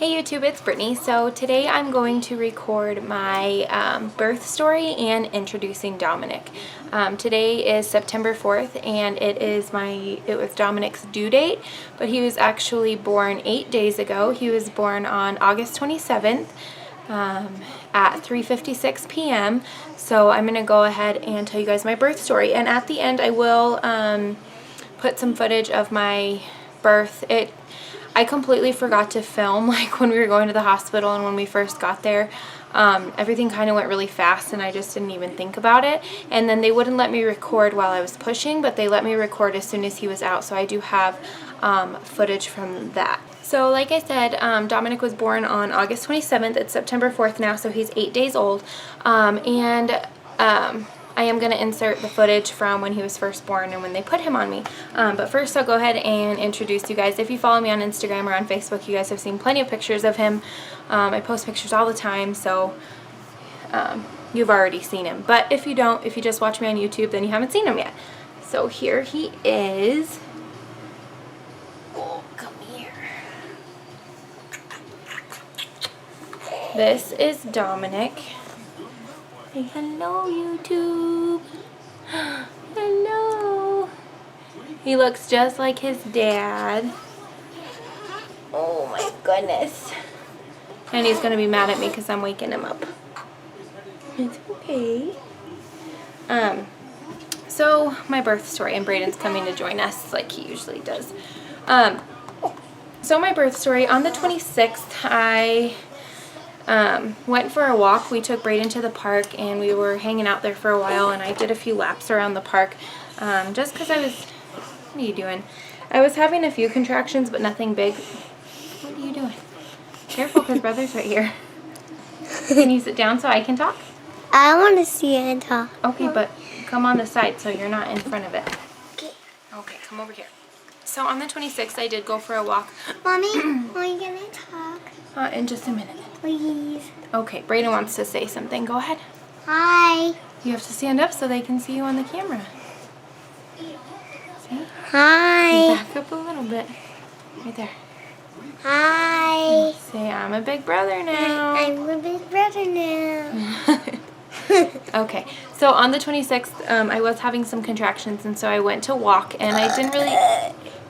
Hey YouTube, it's Brittany. So today I'm going to record my birth story and introducing Dominic. Today is September 4th and it was Dominic's due date, but he was actually born 8 days ago. He was born on August 27th at 3:56 p.m. So I'm going to go ahead and tell you guys my birth story, and at the end I will put some footage of my birth. I completely forgot to film, like when we were going to the hospital and when we first got there. Everything kind of went really fast and I just didn't even think about it. And then they wouldn't let me record while I was pushing, but they let me record as soon as he was out. So I do have footage from that. So like I said, Dominic was born on August 27th. It's September 4th now, so he's 8 days old. I am going to insert the footage from when he was first born and when they put him on me. But first I'll go ahead and introduce you guys. If you follow me on Instagram or on Facebook, you guys have seen plenty of pictures of him. I post pictures all the time, so you've already seen him. But if you don't, if you just watch me on YouTube, then you haven't seen him yet. So here he is. Oh, come here. This is Dominic. Say hello, YouTube. Hello. He looks just like his dad. Oh my goodness. And he's going to be mad at me because I'm waking him up. It's okay. So my birth story, and Braden's coming to join us like he usually does. So my birth story, on the 26th, I went for a walk. We took Braden to the park and we were hanging out there for a while, and I did a few laps around the park just because what are you doing? I was having a few contractions, but nothing big. What are you doing? Careful, because Brother's right here. Can you sit down so I can talk? I want to see it and talk. Okay, but come on the side so you're not in front of it. Okay. Okay, come over here. So on the 26th, I did go for a walk. Mommy, are you going to talk? In just a minute. Please. Okay, Braden wants to say something. Go ahead. Hi. You have to stand up so they can see you on the camera. See? Hi. Back up a little bit. Right there. Hi. Say, I'm a big brother now. I'm a big brother now. Okay, so on the 26th, I was having some contractions, and so I went to walk, and I didn't really...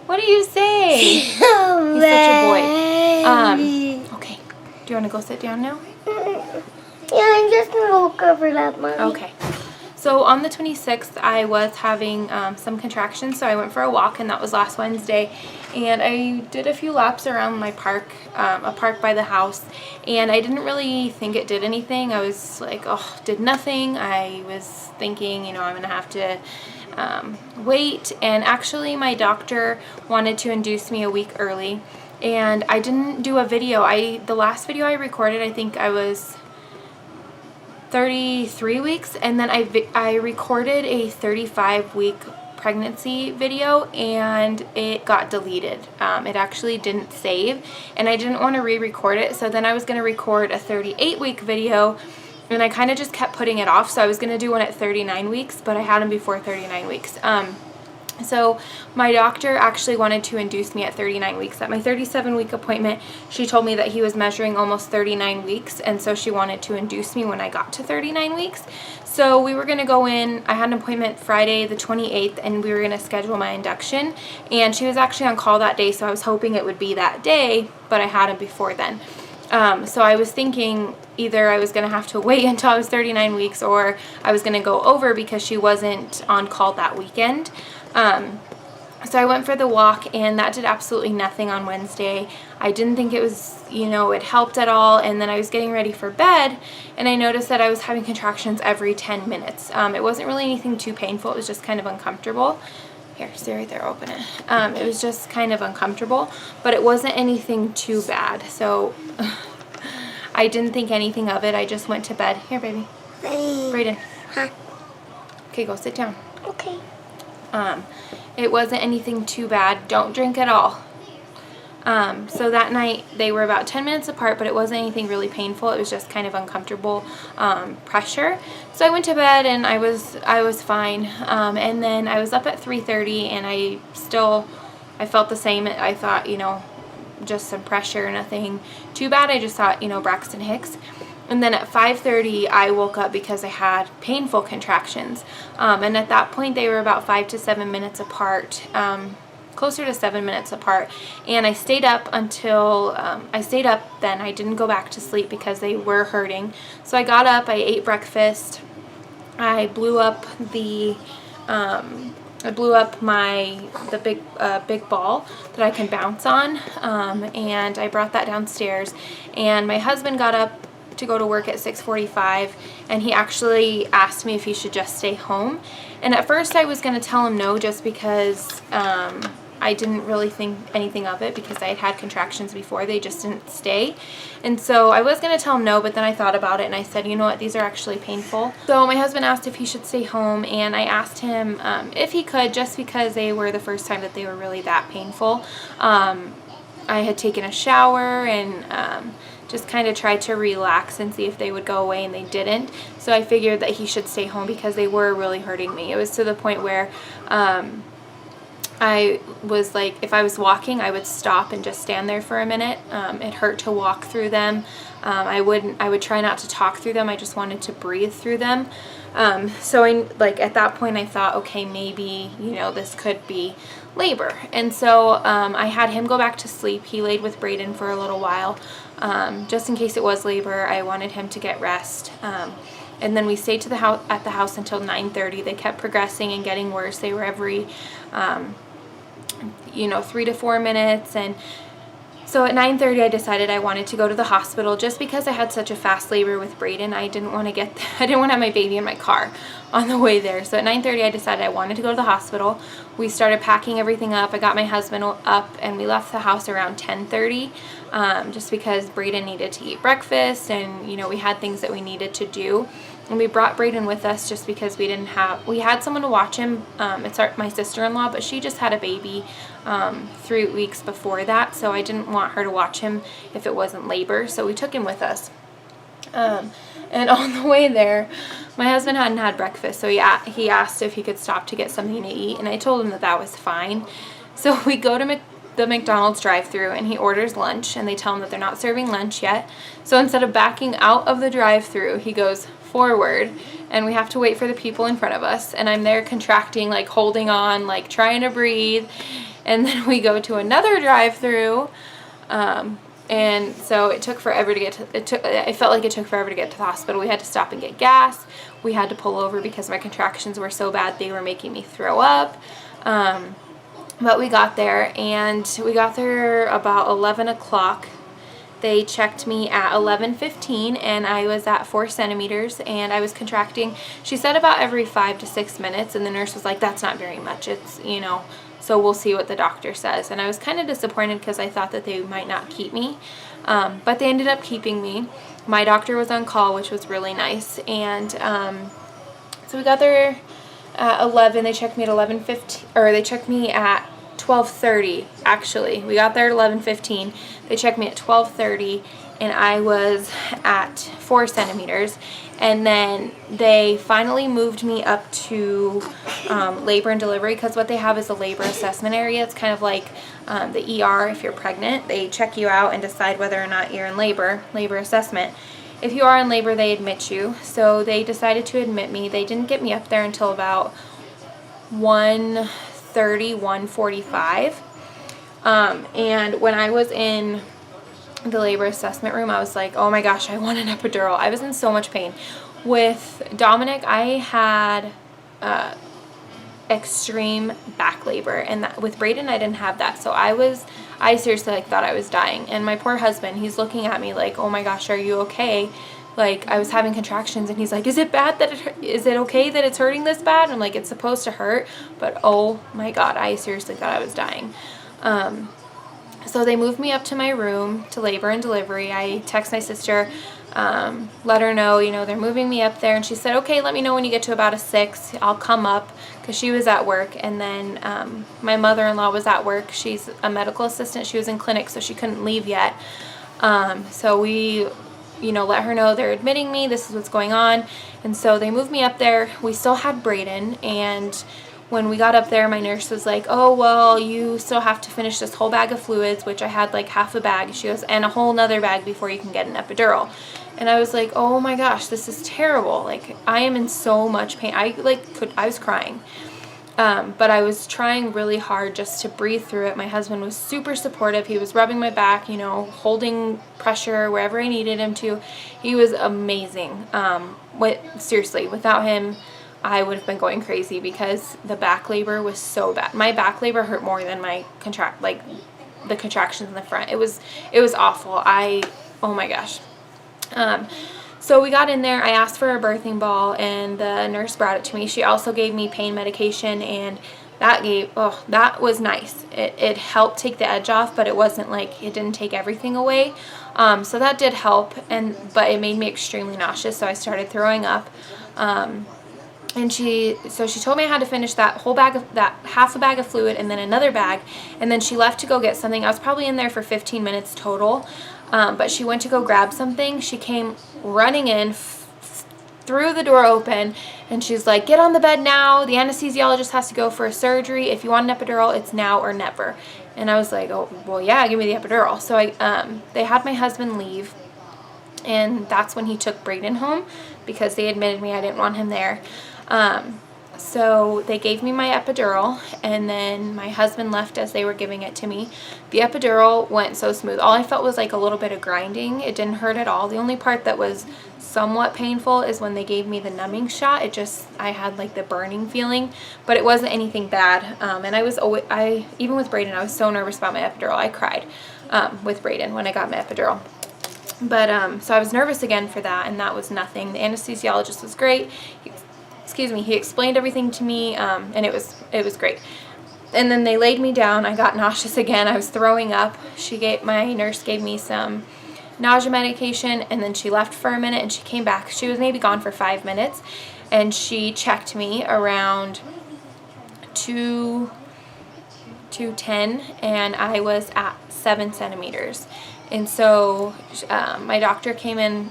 What do you say? He's such a boy. Okay, do you want to go sit down now? Yeah, I'm just going to look over that, Mommy. Okay. So on the 26th, I was having some contractions, so I went for a walk, and that was last Wednesday. And I did a few laps around my park, a park by the house, and I didn't really think it did anything. I was like, oh, did nothing. I was thinking, you know, I'm going to have to wait. And actually, my doctor wanted to induce me a week early, and I didn't do a video. The last video I recorded, I think I was 33 weeks, and then I recorded a 35-week pregnancy video, and it got deleted. It actually didn't save, and I didn't want to re-record it, so then I was going to record a 38-week video, and I kind of just kept putting it off. So I was going to do one at 39 weeks, but I had them before 39 weeks. So my doctor actually wanted to induce me at 39 weeks. At my 37-week appointment, she told me that he was measuring almost 39 weeks, and so she wanted to induce me when I got to 39 weeks. So we were going to go in. I had an appointment Friday the 28th, and we were going to schedule my induction, and she was actually on call that day, so I was hoping it would be that day, but I had him before then. So I was thinking either I was going to have to wait until I was 39 weeks, or I was going to go over because she wasn't on call that weekend. So I went for the walk, and that did absolutely nothing on Wednesday. I didn't think it was, you know, it helped at all. And then I was getting ready for bed, and I noticed that I was having contractions every 10 minutes. It wasn't really anything too painful. It was just kind of uncomfortable. Here, stay right there, open it. It was just kind of uncomfortable, but it wasn't anything too bad. So I didn't think anything of it. I just went to bed. Here, baby. Brayden. Huh? Okay, go sit down. Okay. It wasn't anything too bad. Don't drink at all. So that night they were about 10 minutes apart, but it wasn't anything really painful. It was just kind of uncomfortable pressure. So I went to bed, and I was fine. And then I was up at 3:30, and I felt the same. I thought, you know, just some pressure, nothing too bad. I just thought, Braxton Hicks. And then at 5:30, I woke up because I had painful contractions. And at that point, they were about 5 to 7 minutes apart, closer to 7 minutes apart. And I stayed up until, then. I didn't go back to sleep because they were hurting. So I got up, I ate breakfast, I blew up the big ball that I can bounce on, and I brought that downstairs. And my husband got up to go to work at 6:45, and he actually asked me if he should just stay home. And at first I was going to tell him no, just because I didn't really think anything of it, because I had had contractions before. They just didn't stay. And so I was going to tell him no, but then I thought about it and I said, you know what, these are actually painful. So my husband asked if he should stay home, and I asked him if he could, just because they were the first time that they were really that painful. I had taken a shower and just kind of tried to relax and see if they would go away, and they didn't. So I figured that he should stay home because they were really hurting me. It was to the point where I was like, if I was walking, I would stop and just stand there for a minute. It hurt to walk through them. I would try not to talk through them. I just wanted to breathe through them. So at that point I thought, okay, maybe, this could be labor. And so I had him go back to sleep. He laid with Brayden for a little while, just in case it was labor. I wanted him to get rest. And then we stayed at the house until 9:30. They kept progressing and getting worse. They were every 3 to 4 minutes. And so at 9:30 I decided I wanted to go to the hospital, just because I had such a fast labor with Brayden. I didn't want to have my baby in my car on the way there. So at 9:30 I decided I wanted to go to the hospital. We started packing everything up. I got my husband up and we left the house around 10:30, just because Brayden needed to eat breakfast, and we had things that we needed to do. And we brought Brayden with us just because we had someone to watch him. It's my sister-in-law, but she just had a baby 3 weeks before that, so I didn't want her to watch him if it wasn't labor, so we took him with us. And on the way there, my husband hadn't had breakfast, so he asked if he could stop to get something to eat, and I told him that was fine. So we go to the McDonald's drive-thru, and he orders lunch, and they tell him that they're not serving lunch yet. So instead of backing out of the drive-thru, he goes forward, and we have to wait for the people in front of us, and I'm there contracting, like holding on, like trying to breathe. And then we go to another drive-thru, and so it took forever to I felt like it took forever to get to the hospital. We had to stop and get gas. We had to pull over because my contractions were so bad they were making me throw up. But we got there, and we got there about 11 o'clock. They checked me at 11:15, and I was at 4 centimeters, and I was contracting. She said about every 5 to 6 minutes, and the nurse was like, that's not very much. It's, so we'll see what the doctor says. And I was kind of disappointed because I thought that they might not keep me, but they ended up keeping me. My doctor was on call, which was really nice. And so we got there at 11. They checked me at 11:15, or they checked me at 12:30, actually. We got there at 11:15. They checked me at 12:30, and I was at 4 centimeters. And then they finally moved me up to labor and delivery, because what they have is a labor assessment area. It's kind of like the ER if you're pregnant. They check you out and decide whether or not you're in labor assessment. If you are in labor, they admit you. So they decided to admit me. They didn't get me up there until about 1:30, 1:45. And when I was in the labor assessment room, I was like, oh my gosh, I want an epidural. I was in so much pain. With Dominic, I had extreme back labor, and with Brayden, I didn't have that. So I seriously thought I was dying. And my poor husband, he's looking at me like, oh my gosh, are you okay? Like, I was having contractions, and he's like, is it okay that it's hurting this bad? I'm like, it's supposed to hurt, but oh my God, I seriously thought I was dying. So they moved me up to my room to labor and delivery. I text my sister, let her know, they're moving me up there. And she said, okay, let me know when you get to about a 6. I'll come up, because she was at work. And then my mother-in-law was at work. She's a medical assistant. She was in clinic, so she couldn't leave yet. So we, let her know they're admitting me. This is what's going on. And so they moved me up there. We still had Brayden, and when we got up there, my nurse was like, oh, well, you still have to finish this whole bag of fluids, which I had like half a bag. She goes, and a whole nother bag before you can get an epidural. And I was like, oh my gosh, this is terrible. Like, I am in so much pain. I was crying. But I was trying really hard just to breathe through it. My husband was super supportive. He was rubbing my back, you know, holding pressure wherever I needed him to. He was amazing. Seriously, without him, I would have been going crazy because the back labor was so bad. My back labor hurt more than my the contractions in the front. It was awful. Oh my gosh. So we got in there, I asked for a birthing ball, and the nurse brought it to me. She also gave me pain medication, and that was nice. It helped take the edge off, but it wasn't like, it didn't take everything away. So that did help, but it made me extremely nauseous, so I started throwing up. And she told me I had to finish that whole bag of, that half a bag of fluid and then another bag, and then she left to go get something. I was probably in there for 15 minutes total, but she went to go grab something. She came running in, threw the door open, and she's like, get on the bed now. The anesthesiologist has to go for a surgery. If you want an epidural, it's now or never. And I was like, oh, well, yeah, give me the epidural. So they had my husband leave, and that's when he took Brayden home because they admitted me I didn't want him there. So they gave me my epidural, and then my husband left as they were giving it to me. The epidural went so smooth. All I felt was like a little bit of grinding. It didn't hurt at all. The only part that was somewhat painful is when they gave me the numbing shot. I had like the burning feeling, but it wasn't anything bad. And even with Brayden, I was so nervous about my epidural. I cried, with Brayden when I got my epidural. But, so I was nervous again for that, and that was nothing. The anesthesiologist was great. He explained everything to me, and it was great. And then they laid me down. I got nauseous again. I was throwing up. My nurse gave me some nausea medication, and then she left for a minute, and she came back. She was maybe gone for 5 minutes, and she checked me around 2:10, and I was at 7 centimeters. And so my doctor came in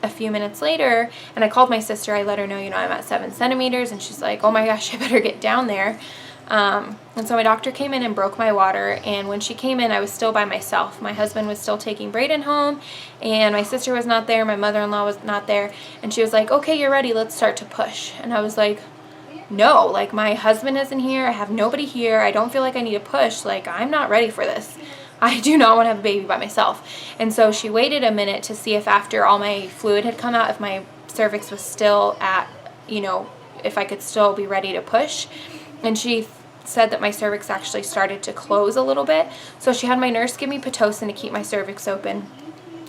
a few minutes later, and I called my sister. I let her know, I'm at 7 centimeters, and she's like, oh my gosh, I better get down there. And so my doctor came in and broke my water, and when she came in, I was still by myself. My husband was still taking Brayden home, and my sister was not there, my mother-in-law was not there, and she was like, okay, you're ready, let's start to push. And I was like, no, like, my husband isn't here, I have nobody here, I don't feel like I need to push, like, I'm not ready for this. I do not want to have a baby by myself. And so she waited a minute to see if after all my fluid had come out, if my cervix was still at, if I could still be ready to push. And she said that my cervix actually started to close a little bit. So she had my nurse give me Pitocin to keep my cervix open.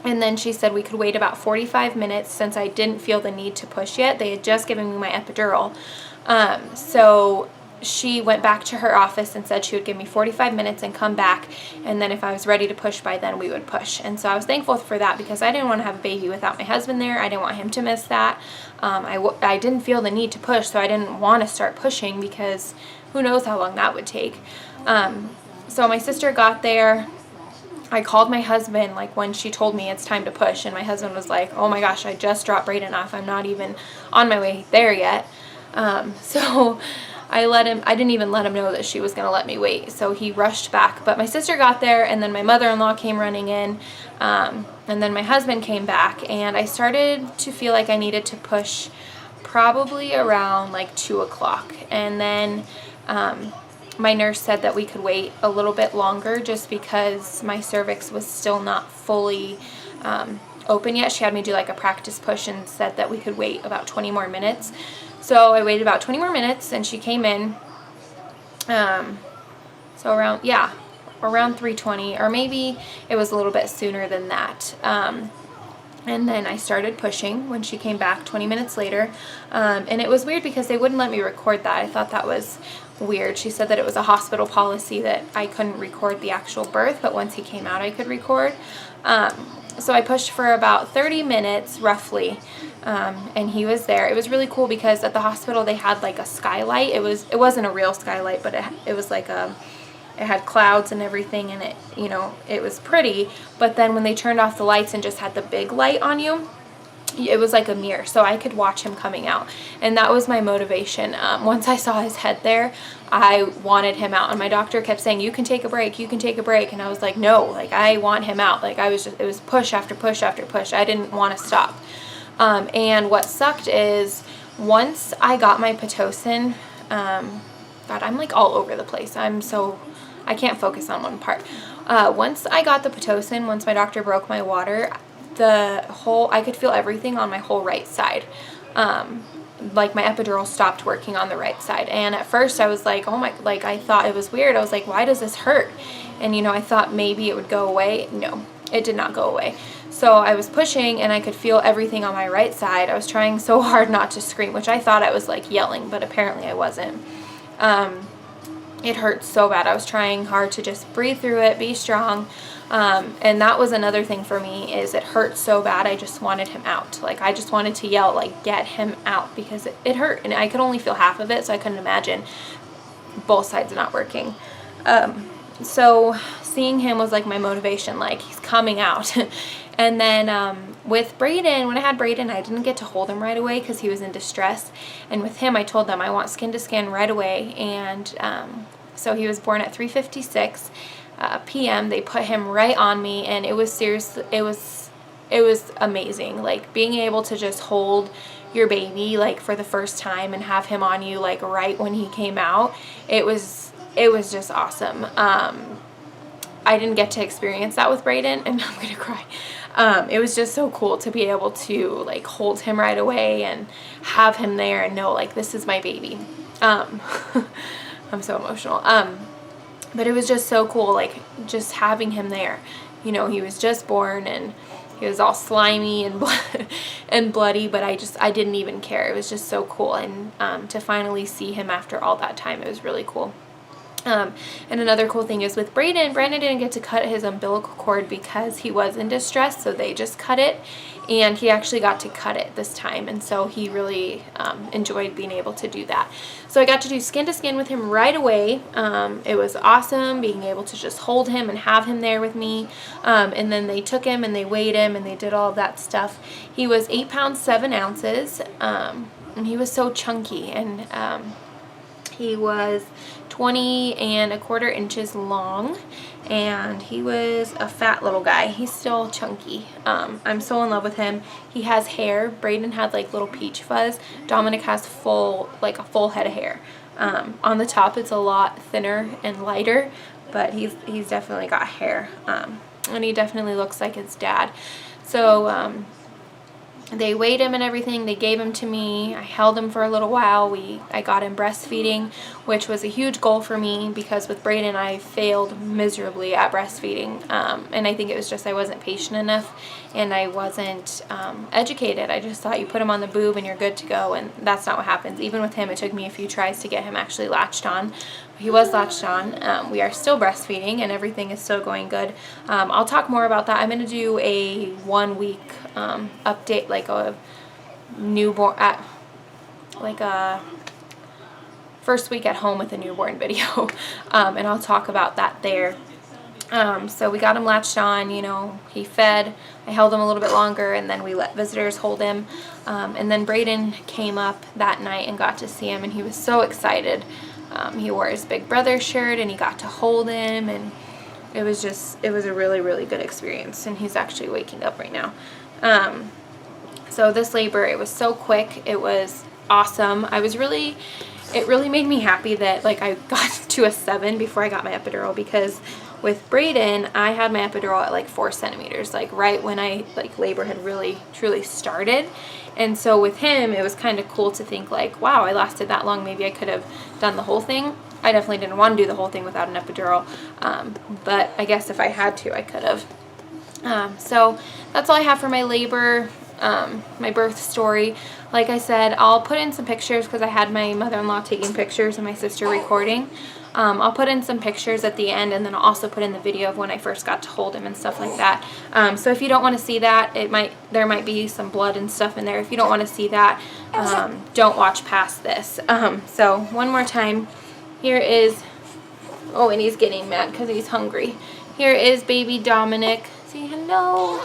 And then she said we could wait about 45 minutes since I didn't feel the need to push yet. They had just given me my epidural. So she went back to her office and said she would give me 45 minutes and come back, and then if I was ready to push by then, we would push. And so I was thankful for that because I didn't want to have a baby without my husband there. I didn't want him to miss that. I didn't feel the need to push, so I didn't want to start pushing because who knows how long that would take. So my sister got there. I called my husband like when she told me it's time to push, and my husband was like, oh my gosh, I just dropped Brayden off. I'm not even on my way there yet. So I didn't even let him know that she was going to let me wait. So he rushed back. But my sister got there, and then my mother-in-law came running in, and then my husband came back, and I started to feel like I needed to push probably around like 2 o'clock. And then my nurse said that we could wait a little bit longer just because my cervix was still not fully open yet. She had me do like a practice push and said that we could wait about 20 more minutes. So I waited about 20 more minutes, and she came in, so around 3:20, or maybe it was a little bit sooner than that. And then I started pushing when she came back 20 minutes later, and it was weird because they wouldn't let me record that. I thought that was weird. She said that it was a hospital policy that I couldn't record the actual birth, but once he came out, I could record. So I pushed for about 30 minutes roughly, and he was there. It was really cool because at the hospital they had like a skylight. It wasn't a real skylight, but it was like it had clouds and everything, and it was pretty. But then when they turned off the lights and just had the big light on you, it was like a mirror, so I could watch him coming out, and that was my motivation. Once I saw his head there, I wanted him out, and my doctor kept saying, you can take a break, you can take a break, and I was like, no, like I want him out. Like it was push after push after push. I didn't want to stop. And what sucked is once I got my Pitocin, God, I'm like all over the place. I can't focus on one part. Once I got the Pitocin, once my doctor broke my water, I could feel everything on my whole right side. Like my epidural stopped working on the right side. And at first I was like, oh my, like I thought it was weird. I was like, why does this hurt? And I thought maybe it would go away. No, it did not go away. So I was pushing and I could feel everything on my right side. I was trying so hard not to scream, which I thought I was like yelling, but apparently I wasn't. It hurt so bad. I was trying hard to just breathe through it, be strong. And that was another thing for me, is it hurt so bad. I just wanted him out. Like I just wanted to yell, like, get him out, because it hurt, and I could only feel half of it. So I couldn't imagine both sides not working. So seeing him was like my motivation, like he's coming out. And then with Brayden, when I had Brayden, I didn't get to hold him right away because he was in distress. And with him, I told them I want skin to skin right away. And so he was born at 3:56 p.m. They put him right on me, and it was seriously, it was amazing. Like being able to just hold your baby like for the first time and have him on you like right when he came out, it was just awesome. I didn't get to experience that with Brayden, and I'm gonna cry. It was just so cool to be able to like hold him right away and have him there and know like this is my baby. I'm so emotional. But it was just so cool, like just having him there. He was just born and he was all slimy and bloody, but I didn't even care. It was just so cool, and to finally see him after all that time, it was really cool. And another cool thing is with Brandon didn't get to cut his umbilical cord because he was in distress, so they just cut it, and he actually got to cut it this time, and so he really enjoyed being able to do that. So I got to do skin to skin with him right away. It was awesome being able to just hold him and have him there with me, and then they took him and they weighed him and they did all of that stuff. He was 8 pounds 7 ounces, and he was so chunky, and he was 20¼ inches long, and he was a fat little guy. He's still chunky. I'm so in love with him. He has hair. Brayden had like little peach fuzz. Dominic has a full head of hair. On the top it's a lot thinner and lighter, but he's definitely got hair. And he definitely looks like his dad. So they weighed him and everything. They gave him to me. I held him for a little while. I got him breastfeeding, which was a huge goal for me because with Brayden I failed miserably at breastfeeding. And I think it was just I wasn't patient enough and I wasn't educated. I just thought you put him on the boob and you're good to go, and that's not what happens. Even with him, it took me a few tries to get him actually latched on. He was latched on. We are still breastfeeding and everything is still going good. I'll talk more about that. I'm going to do a 1 week update, like a newborn, like a first week at home with a newborn video. And I'll talk about that there. So we got him latched on, he fed. I held him a little bit longer, and then we let visitors hold him. And then Brayden came up that night and got to see him, and he was so excited. He wore his big brother shirt and he got to hold him, and it was a really, really good experience, and he's actually waking up right now. So this labor, it was so quick. It was awesome. It really made me happy that like I got to a 7 before I got my epidural, because with Brayden, I had my epidural at like 4 centimeters, like right when labor had really truly started. And so with him, it was kind of cool to think like, wow, I lasted that long. Maybe I could have done the whole thing. I definitely didn't want to do the whole thing without an epidural. But I guess if I had to, I could have. So that's all I have for my labor, my birth story. Like I said, I'll put in some pictures because I had my mother-in-law taking pictures and my sister recording. I'll put in some pictures at the end, and then I'll also put in the video of when I first got to hold him and stuff like that. So if you don't want to see that, there might be some blood and stuff in there. If you don't want to see that, don't watch past this. So one more time, here is, oh, and he's getting mad because he's hungry. Here is baby Dominic. Say hello.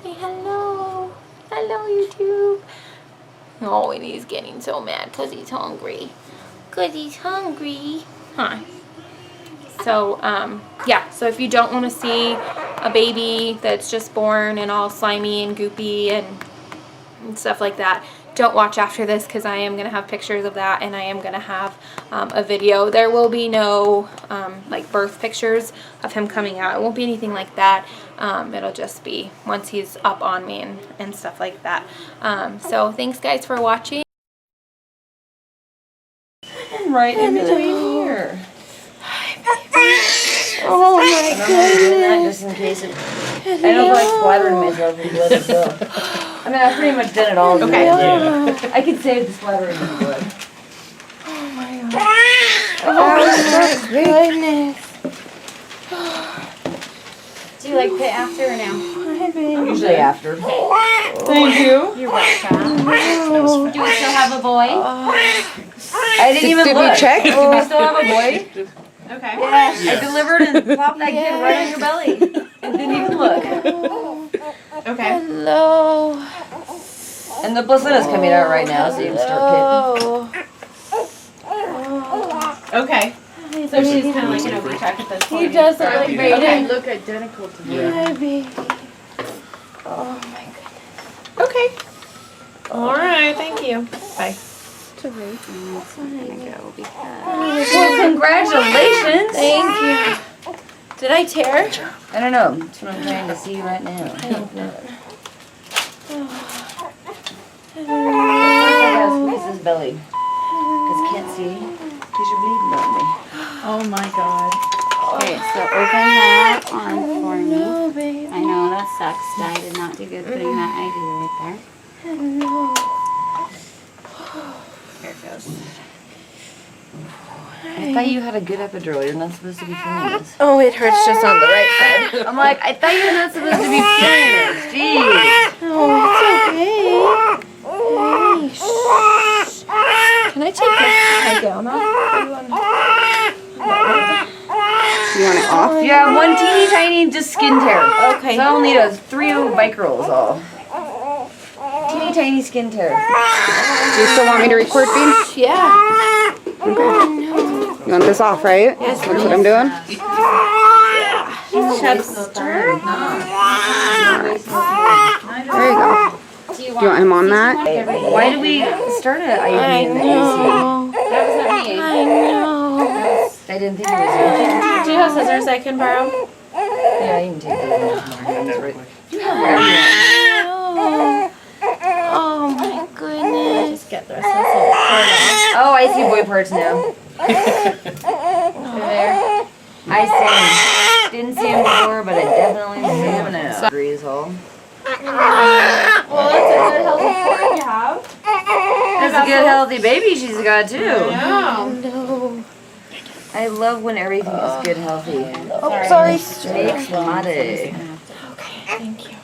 Say hello. Hello. Hello, YouTube. Oh, and he's getting so mad because he's hungry. Because he's hungry. Huh. So, yeah. So if you don't want to see a baby that's just born and all slimy and goopy and stuff like that, don't watch after this, because I am going to have pictures of that, and I am going to have a video. There will be no like birth pictures of him coming out. It won't be anything like that. It'll just be once he's up on me and stuff like that. So thanks guys for watching. I'm right in between here. Oh my I'm doing that just in case it. I don't like splattering myself with blood as well. I mean, I've pretty much done it all. Okay. Yeah. I can save the splattering of blood. Oh my god. Oh my goodness. Do you like pit after or now? Usually after. Thank you. You're welcome. Do we still have a boy? I didn't even look. Did we check? Do we still have a boy? Okay. Yes. I delivered and popped that kid right on your belly. And didn't even look. Okay. Hello. And the placenta's coming out right now, so you can start pitting. Okay. So she's kind of like an OB check at this point. He does look like Brayden. Okay. Look identical to me. Hi, baby. Oh my goodness. Okay. All right. Thank you. Bye. Well, congratulations. Thank you. Did I tear? I don't know. That's what I'm trying to see right now. I don't know. I gotta squeeze his belly. Because can't see. Because you're bleeding on me. Oh my god. Okay, so open that arm for me. No, baby. I know that sucks. I did not do good putting that IV right there. No. Here it goes. I thought you had a good epidural. You're not supposed to be feeling this. Oh, it hurts just on the right side. I'm like, I thought you were not supposed to be feeling this. Jeez. Oh, it's okay. Hey, shh. Can I take my gown off? You want it off? Yeah, one teeny tiny just skin tear. Okay. So I'll need a 3 microlls all. Teeny tiny skin tear. Do you still want me to record, Bean? Yeah. You want this off, right? Yes, That's what I'm doing? Chester. There you go. Do Do you want him on that? Why did we start an I IV in the ICU? know. That was not me. I know. I didn't think it was Do you have scissors I can borrow? you. Yeah, you can take that. Right. You have whatever you want. Oh my goodness. Get the rest of this little part off. Oh, I see boy parts now. There. I see him. Didn't see him before, but I definitely see him now. Agrees all. Well, that's a good healthy port you have. That's a good healthy baby she's got too. Yeah. No. I love when everything is good healthy. Oh, sorry. Makes money. Okay, thank you.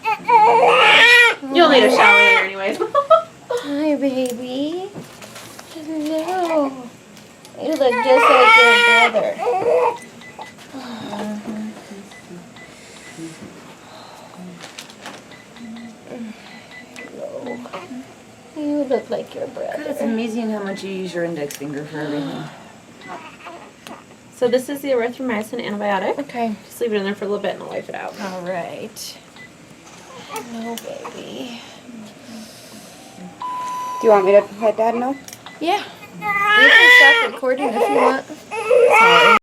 You'll need a shower later anyways. Hi, baby. Hello. You look just like your brother. You look like your brother. It's amazing how much you use your index finger for everything. So this is the erythromycin antibiotic. Okay. Just leave it in there for a little bit and I'll wipe it out. All right. No, baby. Do you want me to let Dad know? Yeah. You can stop recording if you want. Sorry.